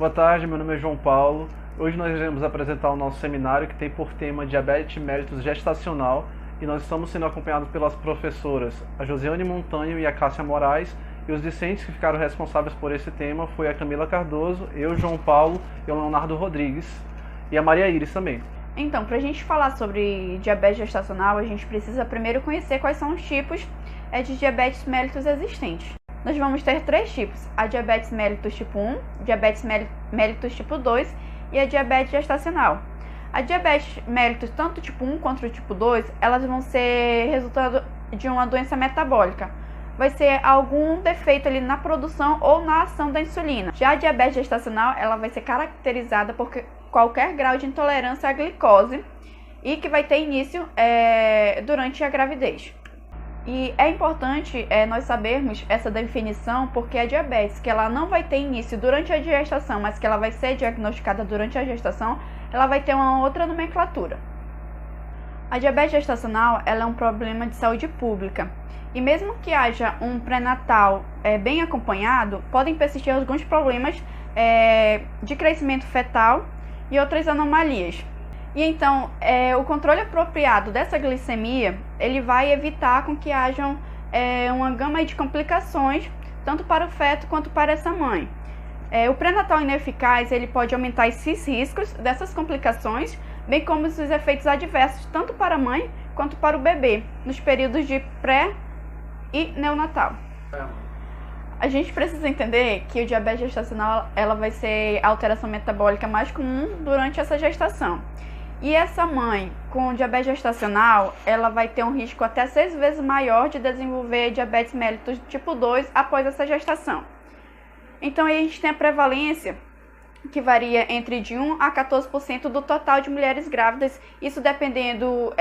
Boa tarde, meu nome é João Paulo. Hoje nós iremos apresentar o nosso seminário que tem por tema Diabetes mellitus gestacional e nós estamos sendo acompanhados pelas professoras a Josiane Montanho e a Cássia Moraes, e os discentes que ficaram responsáveis por esse tema foi a Camila Cardoso, eu, João Paulo e o Leonardo Rodrigues, e a Maria Iris também. Então, para a gente falar sobre diabetes gestacional, a gente precisa primeiro conhecer quais são os tipos de diabetes mellitus existentes. Nós vamos ter três tipos: a diabetes mellitus tipo 1, diabetes mellitus tipo 2 e a diabetes gestacional. A diabetes mellitus, tanto tipo 1 quanto tipo 2, elas vão ser resultado de uma doença metabólica. Vai ser algum defeito ali na produção ou na ação da insulina. Já a diabetes gestacional, ela vai ser caracterizada por qualquer grau de intolerância à glicose e que vai ter início durante a gravidez. E é importante nós sabermos essa definição, porque a diabetes que ela não vai ter início durante a gestação, mas que ela vai ser diagnosticada durante a gestação, ela vai ter uma outra nomenclatura. A diabetes gestacional ela é um problema de saúde pública. E mesmo que haja um pré-natal bem acompanhado, podem persistir alguns problemas de crescimento fetal e outras anomalias. E então, o controle apropriado dessa glicemia, ele vai evitar com que hajam uma gama de complicações, tanto para o feto quanto para essa mãe. O pré-natal ineficaz, ele pode aumentar esses riscos dessas complicações, bem como os efeitos adversos, tanto para a mãe quanto para o bebê, nos períodos de pré e neonatal. A gente precisa entender que o diabetes gestacional ela vai ser a alteração metabólica mais comum durante essa gestação. E essa mãe com diabetes gestacional, ela vai ter um risco até 6 vezes maior de desenvolver diabetes mellitus tipo 2 após essa gestação. Então aí a gente tem a prevalência que varia entre de 1 a 14% do total de mulheres grávidas, isso dependendo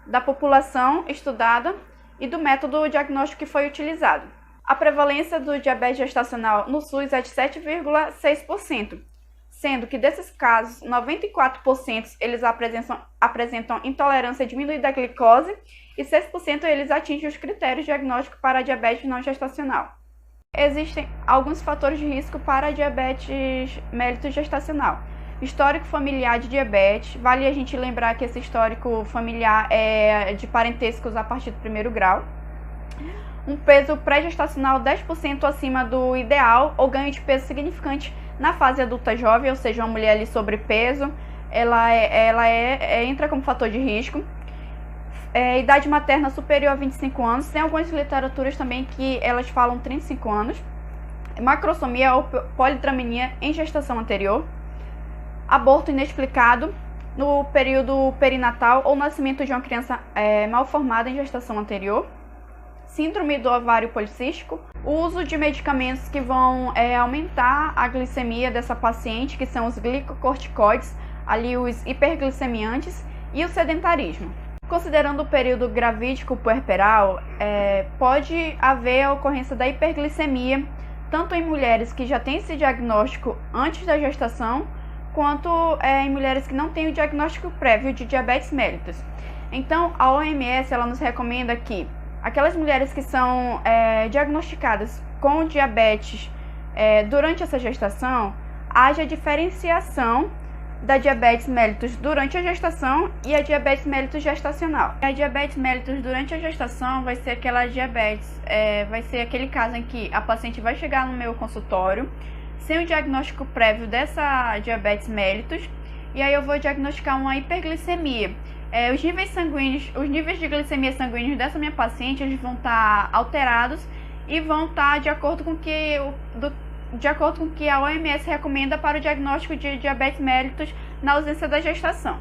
da população estudada e do método diagnóstico que foi utilizado. A prevalência do diabetes gestacional no SUS é de 7,6%. Sendo que desses casos, 94% eles apresentam intolerância diminuída à glicose e 6% eles atingem os critérios diagnósticos para a diabetes não gestacional. Existem alguns fatores de risco para a diabetes mellitus gestacional. Histórico familiar de diabetes, vale a gente lembrar que esse histórico familiar é de parentescos a partir do 1º grau. Um peso pré-gestacional 10% acima do ideal ou ganho de peso significante na fase adulta jovem, ou seja, uma mulher ali sobrepeso, ela entra como fator de risco. Idade materna superior a 25 anos, tem algumas literaturas também que elas falam 35 anos. Macrosomia ou polidramia em gestação anterior. Aborto inexplicado no período perinatal ou nascimento de uma criança mal formada em gestação anterior. Síndrome do ovário policístico, o uso de medicamentos que vão aumentar a glicemia dessa paciente, que são os glicocorticoides, ali os hiperglicemiantes, e o sedentarismo. Considerando o período gravídico puerperal, pode haver a ocorrência da hiperglicemia, tanto em mulheres que já têm esse diagnóstico antes da gestação, quanto em mulheres que não têm o diagnóstico prévio de diabetes mellitus. Então, a OMS ela nos recomenda que aquelas mulheres que são diagnosticadas com diabetes durante essa gestação, haja diferenciação da diabetes mellitus durante a gestação e a diabetes mellitus gestacional. A diabetes mellitus durante a gestação vai ser aquela diabetes, vai ser aquele caso em que a paciente vai chegar no meu consultório sem o diagnóstico prévio dessa diabetes mellitus, e aí eu vou diagnosticar uma hiperglicemia. Os níveis de glicemia sanguínea dessa minha paciente eles vão estar alterados e vão estar de acordo com o que a OMS recomenda para o diagnóstico de diabetes mellitus na ausência da gestação.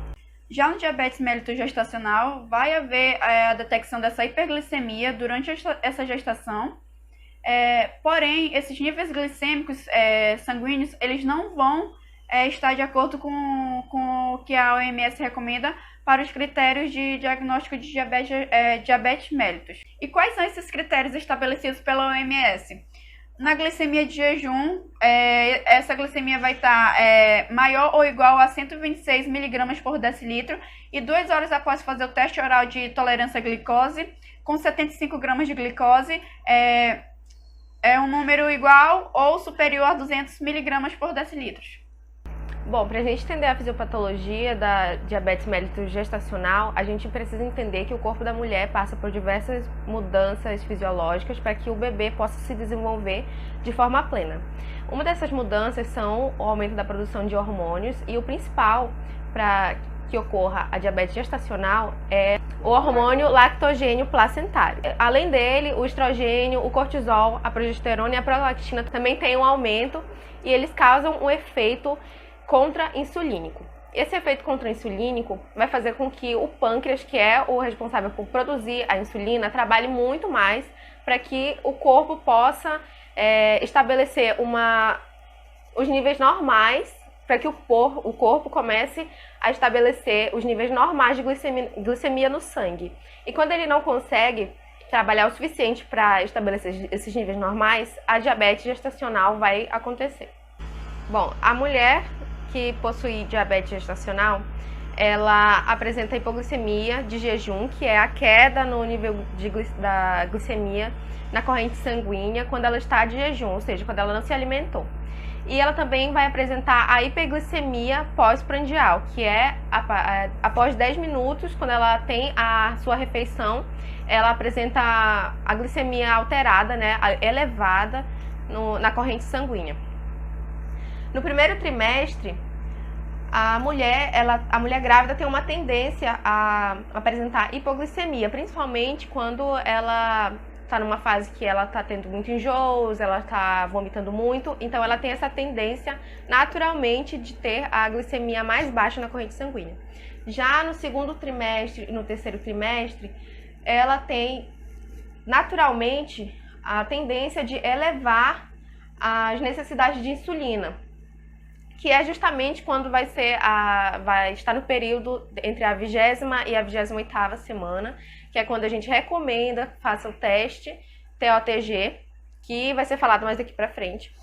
Já no diabetes mellitus gestacional, vai haver a detecção dessa hiperglicemia durante essa gestação, porém, esses níveis glicêmicos sanguíneos eles não vão estar de acordo com o que a OMS recomenda para os critérios de diagnóstico de diabetes mellitus. E quais são esses critérios estabelecidos pela OMS? Na glicemia de jejum, essa glicemia vai estar maior ou igual a 126 mg por decilitro e 2 horas após fazer o teste oral de tolerância à glicose, com 75 gramas de glicose, É um número igual ou superior a 200 miligramas por decilitro. Bom, para a gente entender a fisiopatologia da diabetes mellitus gestacional, a gente precisa entender que o corpo da mulher passa por diversas mudanças fisiológicas para que o bebê possa se desenvolver de forma plena. Uma dessas mudanças são o aumento da produção de hormônios e o principal para que ocorra a diabetes gestacional é o hormônio lactogênio placentário. Além dele, o estrogênio, o cortisol, a progesterona e a prolactina também têm um aumento e eles causam um efeito contra-insulínico. Esse efeito contra-insulínico vai fazer com que o pâncreas, que é o responsável por produzir a insulina, trabalhe muito mais para que o corpo possa estabelecer os níveis normais, para que o corpo comece a estabelecer os níveis normais de glicemia no sangue. E quando ele não consegue trabalhar o suficiente para estabelecer esses níveis normais, a diabetes gestacional vai acontecer. Bom, a mulher que possui diabetes gestacional, ela apresenta hipoglicemia de jejum, que é a queda no nível da glicemia na corrente sanguínea quando ela está de jejum, ou seja, quando ela não se alimentou. E ela também vai apresentar a hiperglicemia pós-prandial, que é após 10 minutos, quando ela tem a sua refeição, ela apresenta a glicemia alterada, né, elevada na corrente sanguínea. No primeiro trimestre, a mulher grávida tem uma tendência a apresentar hipoglicemia, principalmente quando ela está numa fase que ela está tendo muito enjoos, ela está vomitando muito, então ela tem essa tendência naturalmente de ter a glicemia mais baixa na corrente sanguínea. Já no segundo trimestre e no terceiro trimestre, ela tem naturalmente a tendência de elevar as necessidades de insulina, que é justamente quando vai estar no período entre a 20ª e a 28ª semana, que é quando a gente recomenda faça o teste TOTG, que vai ser falado mais daqui para frente.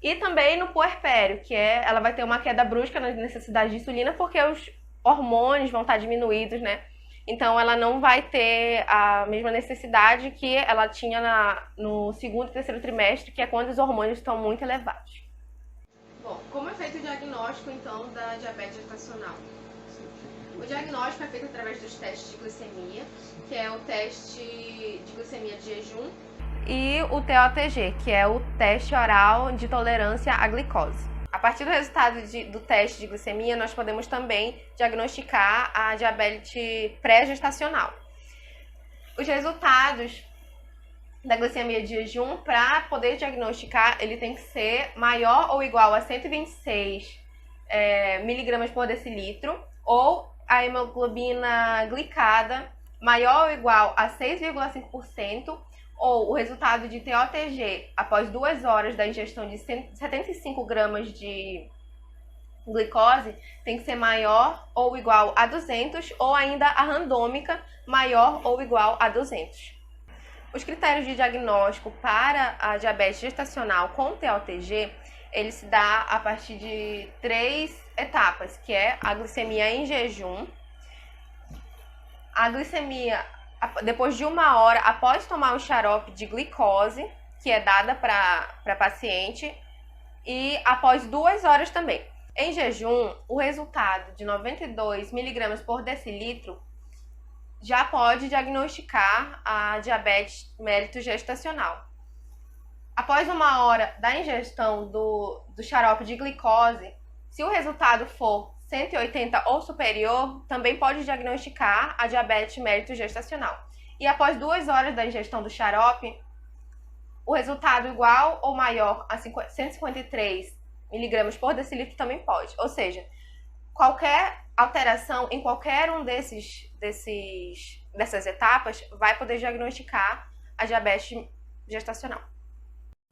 E também no puerpério, que ela vai ter uma queda brusca na necessidade de insulina, porque os hormônios vão estar diminuídos, né? Então ela não vai ter a mesma necessidade que ela tinha no segundo e terceiro trimestre, que é quando os hormônios estão muito elevados. Bom, como é feito o diagnóstico, então, da diabetes gestacional? O diagnóstico é feito através dos testes de glicemia, que é o teste de glicemia de jejum, e o TOTG, que é o teste oral de tolerância à glicose. A partir do resultado do teste de glicemia, nós podemos também diagnosticar a diabetes pré-gestacional. Os resultados da glicemia de jejum, para poder diagnosticar, ele tem que ser maior ou igual a 126 miligramas por decilitro, ou a hemoglobina glicada maior ou igual a 6,5%, ou o resultado de TOTG após 2 horas da ingestão de 75 gramas de glicose tem que ser maior ou igual a 200, ou ainda a randômica maior ou igual a 200. Os critérios de diagnóstico para a diabetes gestacional com TOTG, ele se dá a partir de 3 etapas, que é a glicemia em jejum, a glicemia depois de 1 hora após tomar o xarope de glicose, que é dada para paciente, e após 2 horas também. Em jejum, o resultado de 92 miligramas por decilitro já pode diagnosticar a diabetes mellitus gestacional. Após 1 hora da ingestão do xarope de glicose, se o resultado for 180 ou superior, também pode diagnosticar a diabetes mellitus gestacional. E após 2 horas da ingestão do xarope, o resultado igual ou maior a 153 miligramas por decilitro também pode. Ou seja, qualquer alteração em qualquer um dessas etapas vai poder diagnosticar a diabetes gestacional.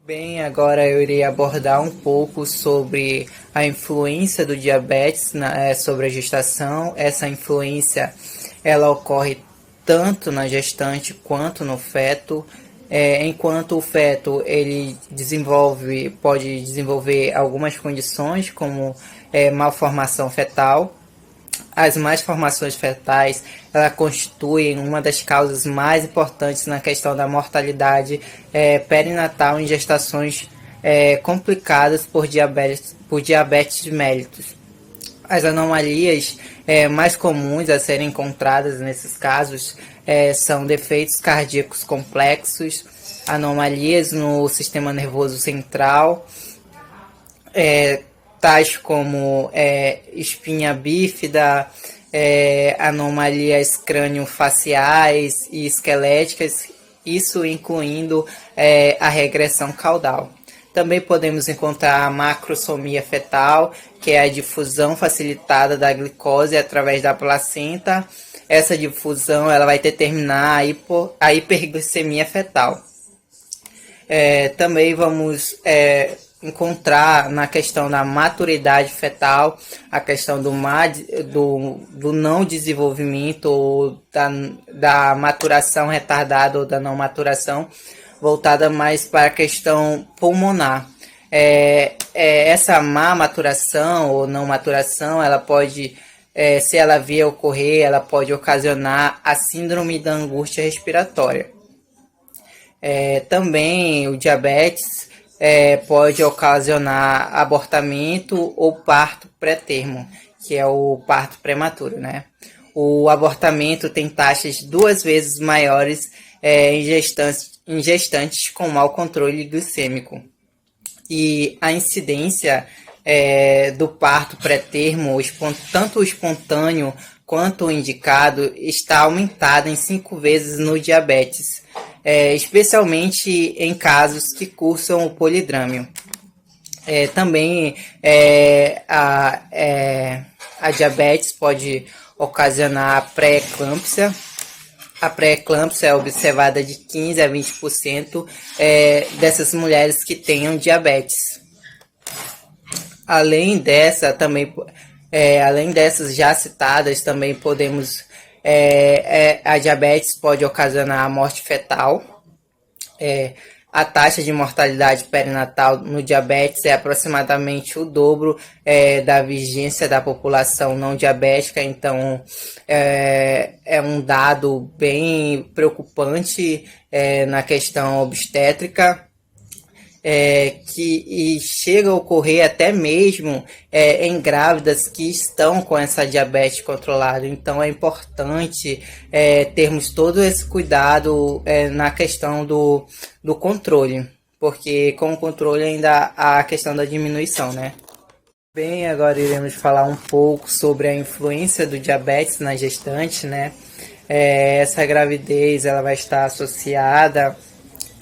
Bem, agora eu irei abordar um pouco sobre a influência do diabetes sobre a gestação. Essa influência, ela ocorre tanto na gestante quanto no feto. Enquanto o feto ele pode desenvolver algumas condições, como malformação fetal. as malformações fetais, ela constituem uma das causas mais importantes na questão da mortalidade perinatal em gestações complicadas por diabetes mellitus. As anomalias mais comuns a serem encontradas nesses casos são defeitos cardíacos complexos, anomalias no sistema nervoso central, tais como espinha bífida, anomalias crânio-faciais e esqueléticas, isso incluindo a regressão caudal. Também podemos encontrar a macrosomia fetal, que é a difusão facilitada da glicose através da placenta. Essa difusão ela vai determinar a hiperglicemia fetal. Também vamos encontrar na questão da maturidade fetal, a questão do não desenvolvimento ou da maturação retardada ou da não maturação, voltada mais para a questão pulmonar. Essa má maturação ou não maturação, ela pode, se ela vier ocorrer, ela pode ocasionar a síndrome da angústia respiratória. Também o diabetes pode ocasionar abortamento ou parto pré-termo, que é o parto prematuro, né? O abortamento tem taxas 2 vezes maiores em gestantes com mau controle glicêmico. E a incidência do parto pré-termo, tanto o espontâneo quanto o indicado, está aumentada em 5 vezes no diabetes, especialmente em casos que cursam o polidrâmio. Também a diabetes pode ocasionar a pré-eclâmpsia. A pré-eclâmpsia é observada de 15% a 20% dessas mulheres que tenham diabetes. Além dessas já citadas, também podemos... a diabetes pode ocasionar a morte fetal. A taxa de mortalidade perinatal no diabetes é aproximadamente o dobro da vigência da população não diabética, então é um dado bem preocupante na questão obstétrica, que chega a ocorrer até mesmo em grávidas que estão com essa diabetes controlada. Então é importante termos todo esse cuidado na questão do controle, porque com o controle ainda há a questão da diminuição, né? Bem, agora iremos falar um pouco sobre a influência do diabetes na gestante, né? Essa gravidez ela vai estar associada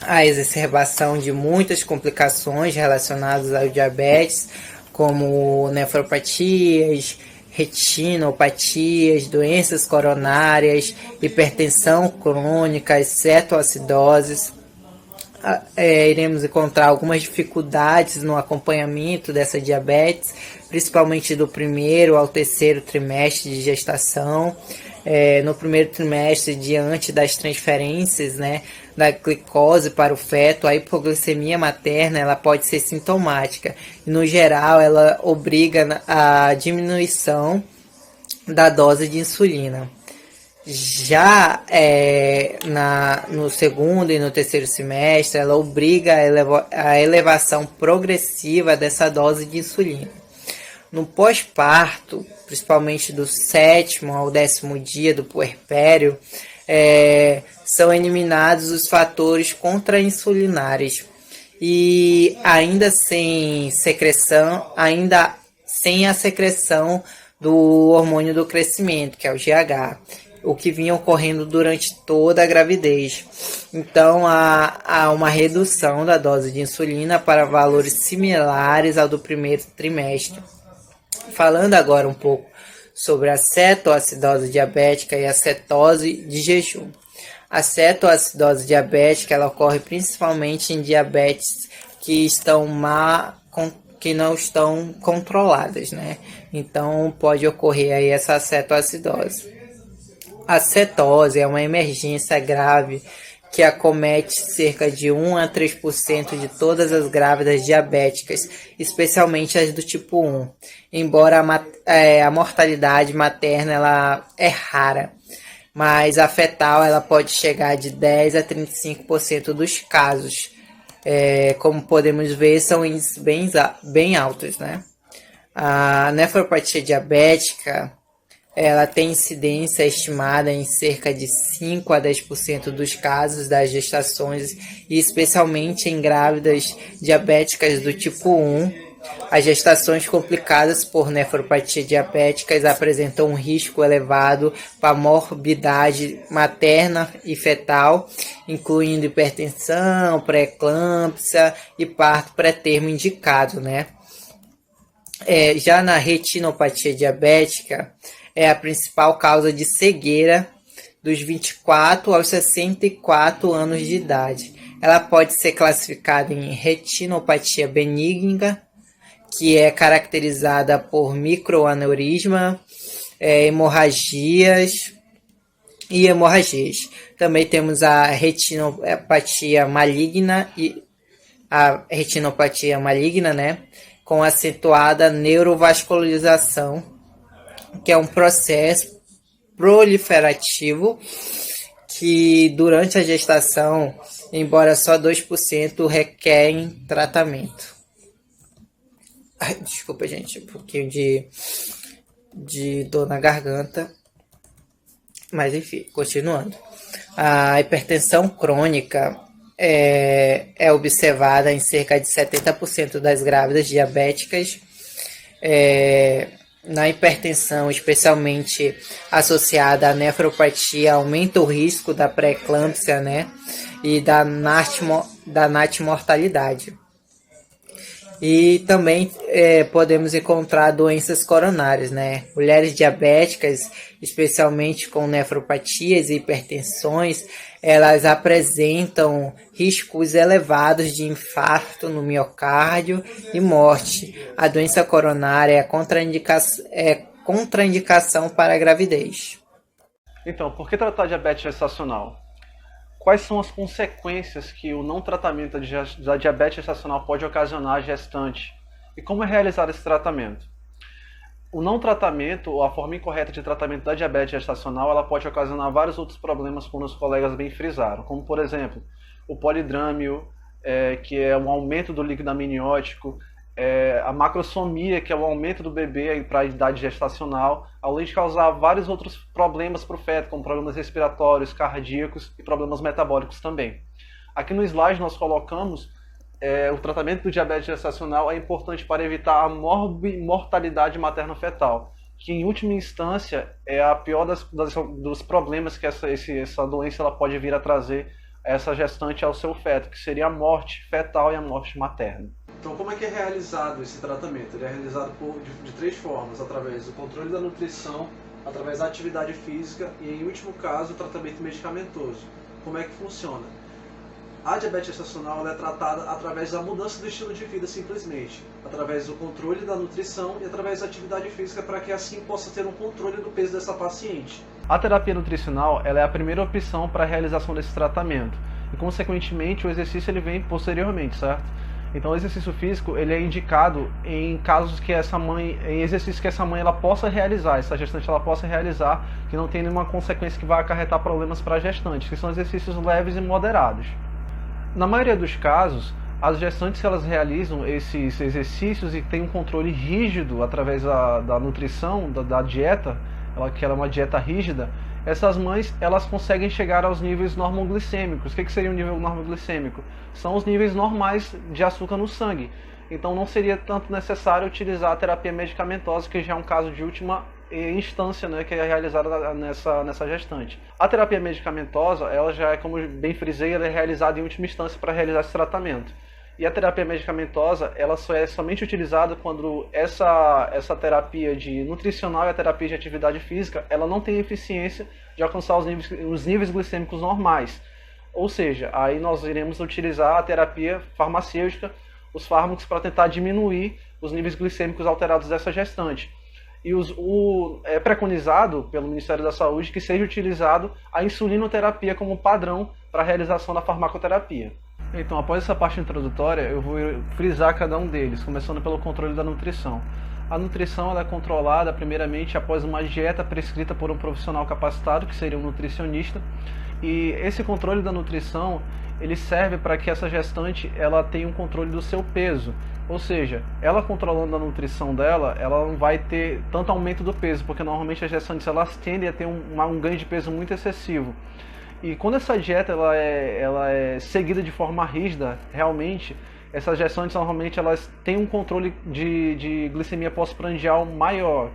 a exacerbação de muitas complicações relacionadas ao diabetes, como nefropatias, retinopatias, doenças coronárias, hipertensão crônica, cetoacidoses. Iremos encontrar algumas dificuldades no acompanhamento dessa diabetes, principalmente do 1º ao 3º trimestre de gestação. No 1º trimestre, diante das transferências, né, da glicose para o feto, a hipoglicemia materna ela pode ser sintomática. E, no geral, ela obriga a diminuição da dose de insulina. Já no 2º e no 3º semestre, ela obriga a elevação progressiva dessa dose de insulina. No pós-parto, principalmente do 7º ao 10º dia do puerpério, são eliminados os fatores contra-insulinários e ainda sem a secreção do hormônio do crescimento, que é o GH, o que vinha ocorrendo durante toda a gravidez. Então, há uma redução da dose de insulina para valores similares ao do 1º trimestre. Falando agora um pouco sobre a cetoacidose diabética e a cetose de jejum. A cetoacidose diabética ela ocorre principalmente em diabetes que não estão controladas, né? Então pode ocorrer aí essa cetoacidose. A cetose é uma emergência grave que acomete cerca de 1 a 3% de todas as grávidas diabéticas, especialmente as do tipo 1, embora a mortalidade materna ela é rara, mas a fetal ela pode chegar de 10 a 35% dos casos. Como podemos ver, são índices bem altos, né? A nefropatia diabética ela tem incidência estimada em cerca de 5 a 10% dos casos das gestações, e especialmente em grávidas diabéticas do tipo 1. As gestações complicadas por nefropatia diabéticas apresentam um risco elevado para morbidade materna e fetal, incluindo hipertensão, pré-eclâmpsia e parto pré-termo indicado, né? Já na retinopatia diabética, é a principal causa de cegueira dos 24 aos 64 anos de idade. Ela pode ser classificada em retinopatia benigna, que é caracterizada por microaneurisma, hemorragias e hemorragias. Também temos a retinopatia maligna, né, com acentuada neurovascularização, que é um processo proliferativo que durante a gestação, embora só 2% requerem tratamento. Desculpa, gente, um pouquinho de dor na garganta. Mas enfim, continuando. A hipertensão crônica é observada em cerca de 70% das grávidas diabéticas. Na hipertensão, especialmente associada à nefropatia, aumenta o risco da pré-eclâmpsia, né, e da natimortalidade. E também podemos encontrar doenças coronárias, né? Mulheres diabéticas, especialmente com nefropatias e hipertensões, elas apresentam riscos elevados de infarto no miocárdio e morte. A doença coronária é contraindicação para a gravidez. Então, por que tratar diabetes gestacional? Quais são as consequências que o não tratamento da diabetes gestacional pode ocasionar à gestante? E como é realizado esse tratamento? O não tratamento, ou a forma incorreta de tratamento da diabetes gestacional, ela pode ocasionar vários outros problemas, como os colegas bem frisaram, como por exemplo, o polidrâmio, que é um aumento do líquido amniótico, a macrosomia, que é o aumento do bebê para a idade gestacional, além de causar vários outros problemas para o feto, como problemas respiratórios, cardíacos e problemas metabólicos também. Aqui no slide nós colocamos o tratamento do diabetes gestacional é importante para evitar a mortalidade materno-fetal, que em última instância é a pior dos problemas que essa doença ela pode vir a trazer a essa gestante ao seu feto, que seria a morte fetal e a morte materna. Então, como é que é realizado esse tratamento? Ele é realizado de três formas: através do controle da nutrição, através da atividade física e, em último caso, o tratamento medicamentoso. Como é que funciona? A diabetes gestacional é tratada através da mudança do estilo de vida, simplesmente, através do controle da nutrição e através da atividade física, para que assim possa ter um controle do peso dessa paciente. A terapia nutricional ela é a primeira opção para a realização desse tratamento e, consequentemente, o exercício ele vem posteriormente, certo? Então, o exercício físico ele é indicado em casos que em exercícios que essa mãe ela possa realizar, essa gestante ela possa realizar, que não tem nenhuma consequência que vai acarretar problemas para a gestante, que são exercícios leves e moderados. Na maioria dos casos, as gestantes elas realizam esses exercícios e têm um controle rígido através da nutrição, da dieta, que ela é uma dieta rígida. Essas mães elas conseguem chegar aos níveis normoglicêmicos. O que seria um nível normoglicêmico? São os níveis normais de açúcar no sangue. Então não seria tanto necessário utilizar a terapia medicamentosa, que já é um caso de última instância, né, que é realizada nessa gestante. A terapia medicamentosa, ela já é, como bem frisei, ela é realizada em última instância para realizar esse tratamento. E a terapia medicamentosa, ela só é somente utilizada quando essa terapia de nutricional e a terapia de atividade física, ela não tem eficiência de alcançar os níveis glicêmicos normais. Ou seja, aí nós iremos utilizar a terapia farmacêutica, os fármacos, para tentar diminuir os níveis glicêmicos alterados dessa gestante. e é preconizado pelo Ministério da Saúde que seja utilizado a insulinoterapia como padrão para a realização da farmacoterapia. Então, após essa parte introdutória, eu vou frisar cada um deles, começando pelo controle da nutrição. A nutrição ela é controlada primeiramente após uma dieta prescrita por um profissional capacitado, que seria um nutricionista, e esse controle da nutrição ele serve para que essa gestante ela tenha um controle do seu peso, ou seja, ela controlando a nutrição dela, ela não vai ter tanto aumento do peso, porque normalmente as gestantes elas tendem a ter um ganho de peso muito excessivo. E quando essa dieta ela é seguida de forma rígida, realmente, essas gestantes normalmente elas têm um controle de glicemia pós-prandial maior.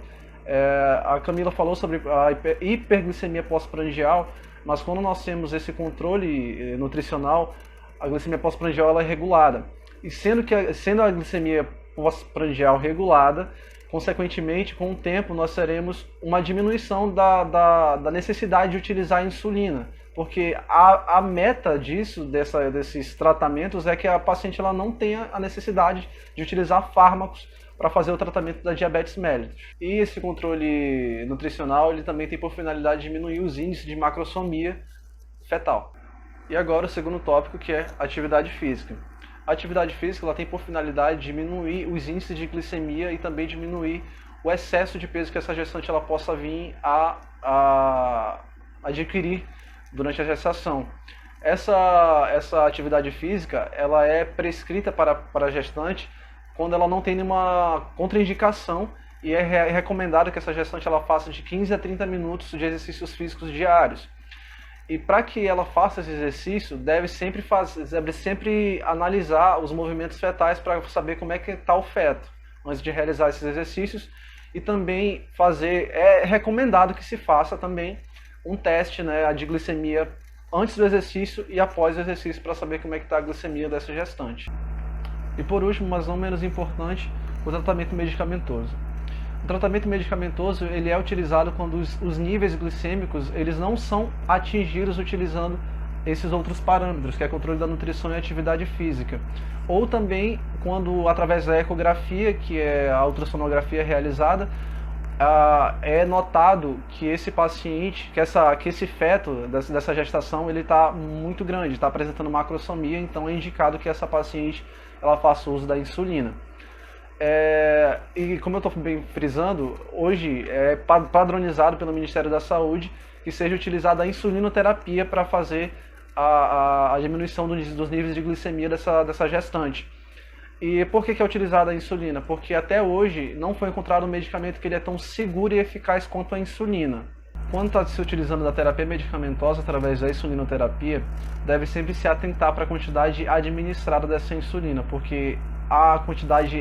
A Camila falou sobre a hiperglicemia pós-prandial, mas quando nós temos esse controle nutricional, a glicemia pós-prandial ela é regulada. E sendo a glicemia pós-prandial regulada, consequentemente, com o tempo, nós teremos uma diminuição da necessidade de utilizar a insulina. Porque a meta desses tratamentos é que a paciente ela não tenha a necessidade de utilizar fármacos para fazer o tratamento da diabetes mellitus. E esse controle nutricional ele também tem por finalidade diminuir os índices de macrosomia fetal. E agora o segundo tópico, que é atividade física. A atividade física ela tem por finalidade diminuir os índices de glicemia e também diminuir o excesso de peso que essa gestante ela possa vir a adquirir durante a gestação. Essa atividade física ela é prescrita para a gestante quando ela não tem nenhuma contraindicação e é recomendado que essa gestante ela faça de 15 a 30 minutos de exercícios físicos diários. E para que ela faça esse exercício, deve sempre analisar os movimentos fetais para saber como é que está o feto antes de realizar esses exercícios. E também é recomendado que se faça também um teste, né, de glicemia antes do exercício e após o exercício para saber como é que está a glicemia dessa gestante. E por último, mas não menos importante, o tratamento medicamentoso. O tratamento medicamentoso ele é utilizado quando os níveis glicêmicos eles não são atingidos utilizando esses outros parâmetros, que é controle da nutrição e atividade física. Ou também quando, através da ecografia, que é a ultrassonografia realizada, é notado que esse paciente, que esse feto dessa gestação, ele está muito grande, está apresentando macrosomia, então é indicado que essa paciente ela faça uso da insulina. E como eu estou bem frisando, hoje é padronizado pelo Ministério da Saúde que seja utilizada a insulinoterapia para fazer a diminuição dos níveis de glicemia dessa gestante. E por que é utilizada a insulina? Porque até hoje não foi encontrado um medicamento que ele é tão seguro e eficaz quanto a insulina. Quando está se utilizando da terapia medicamentosa através da insulinoterapia, deve sempre se atentar para a quantidade administrada dessa insulina, porque a quantidade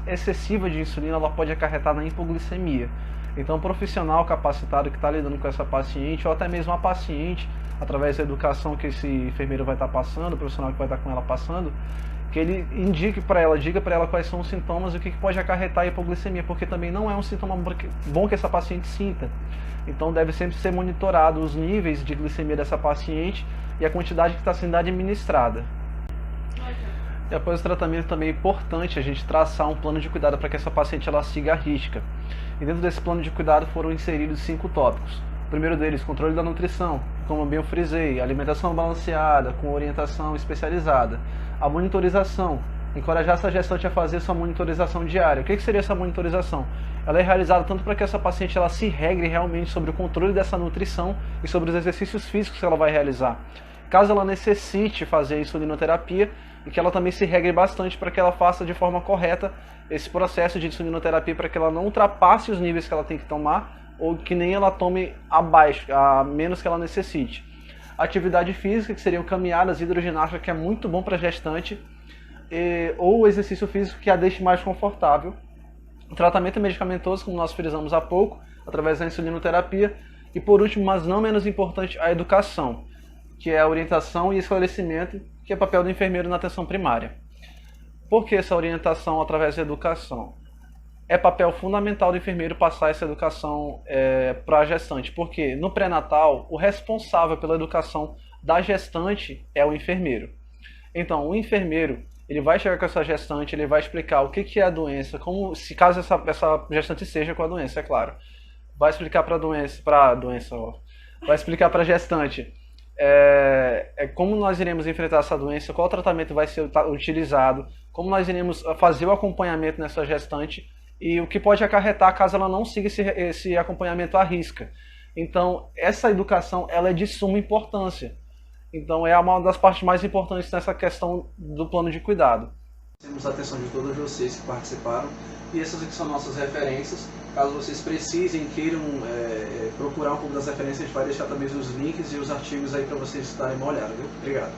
excessiva de insulina ela pode acarretar na hipoglicemia. Então, o profissional capacitado que está lidando com essa paciente, ou até mesmo a paciente, através da educação que esse enfermeiro vai estar passando, o profissional que vai estar com ela passando, que ele diga para ela quais são os sintomas e o que pode acarretar a hipoglicemia, porque também não é um sintoma bom que essa paciente sinta. Então deve sempre ser monitorado os níveis de glicemia dessa paciente e a quantidade que está sendo administrada. E após o tratamento também é importante a gente traçar um plano de cuidado para que essa paciente ela siga a risca. E dentro desse plano de cuidado foram inseridos 5 tópicos. O primeiro deles, controle da nutrição, como bem eu frisei, alimentação balanceada, com orientação especializada. A monitorização, encorajar essa gestante a fazer sua monitorização diária. O que seria essa monitorização? Ela é realizada tanto para que essa paciente ela se regre realmente sobre o controle dessa nutrição e sobre os exercícios físicos que ela vai realizar. Caso ela necessite fazer insulinoterapia, e que ela também se regre bastante para que ela faça de forma correta esse processo de insulinoterapia, para que ela não ultrapasse os níveis que ela tem que tomar, ou que nem ela tome abaixo, a menos que ela necessite. Atividade física, que seriam caminhadas, hidroginástica, que é muito bom para a gestante, ou exercício físico que a deixe mais confortável. O tratamento medicamentoso, como nós frisamos há pouco, através da insulinoterapia. E por último, mas não menos importante, a educação, que é a orientação e esclarecimento, que é o papel do enfermeiro na atenção primária. Por que essa orientação através da educação? É papel fundamental do enfermeiro passar essa educação para a gestante, porque no pré-natal o responsável pela educação da gestante é o enfermeiro. Então o enfermeiro ele vai chegar com essa gestante, ele vai explicar o que é a doença, como, se caso essa gestante seja com a doença, é claro. Vai explicar vai explicar para a gestante como nós iremos enfrentar essa doença, qual tratamento vai ser utilizado, como nós iremos fazer o acompanhamento nessa gestante e o que pode acarretar caso ela não siga esse acompanhamento à risca. Então, essa educação ela é de suma importância. Então, é uma das partes mais importantes nessa questão do plano de cuidado. Temos a atenção de todos vocês que participaram e essas aqui são nossas referências. Caso vocês precisem, queiram procurar um pouco das referências, a gente vai deixar também os links e os artigos aí para vocês darem uma olhada, viu? Obrigado.